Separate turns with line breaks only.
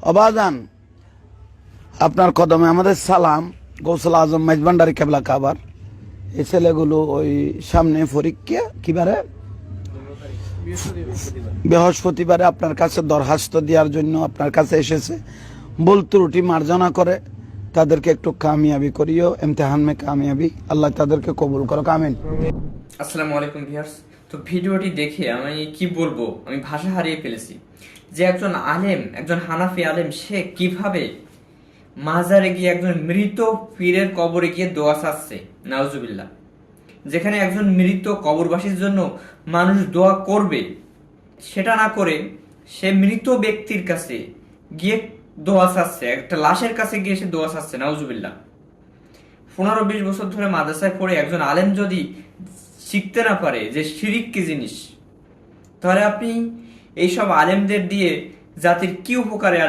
অবাজান আপনার কদমে আমাদের সালাম। গৌসুল আজম মেজবান্ডারি কেবলা কাবার। এই ছেলেগুলো ওই সামনে পরীক্ষা কিবারে বৃহস্পতিবারে আপনার কাছে দরখাস্ত দেওয়ার জন্য আপনার কাছে এসেছে। ভুল ত্রুটি মার্জনা করে তাদেরকে একটু কামিয়াবি করিও, ইমতিহান মে কামিয়াবি, আল্লাহ তাদেরকে কবুল করো, আমিন।
আসসালামু আলাইকুম ভিউয়ার্স। তো ভিডিওটি দেখে আমি কি বলবো, আমি ভাষা হারিয়ে ফেলেছি যে একজন আলেম, একজন হানাফি আলেম, সে কিভাবে মাজারে গিয়ে একজন মৃত পীরের কবরে গিয়ে দোয়া চাচ্ছে, নাউজুবিল্লাহ। যেখানে একজন মৃত কবরবাসীর জন্য মানুষ দোয়া করবে, সেটা না করে সে মৃত ব্যক্তির কাছে গিয়ে দোয়া চাচ্ছে, একটা লাশের কাছে গিয়ে সে দোয়া চাচ্ছে, নাউজুবিল্লাহ। 15-20 বছর ধরে মাদ্রাসায় পড়ে একজন আলেম যদি শিখতে না পারে যে শিরিক কি জিনিস, তাহলে আপনি এইসব আলেমদের দিয়ে জাতির কি উপকারে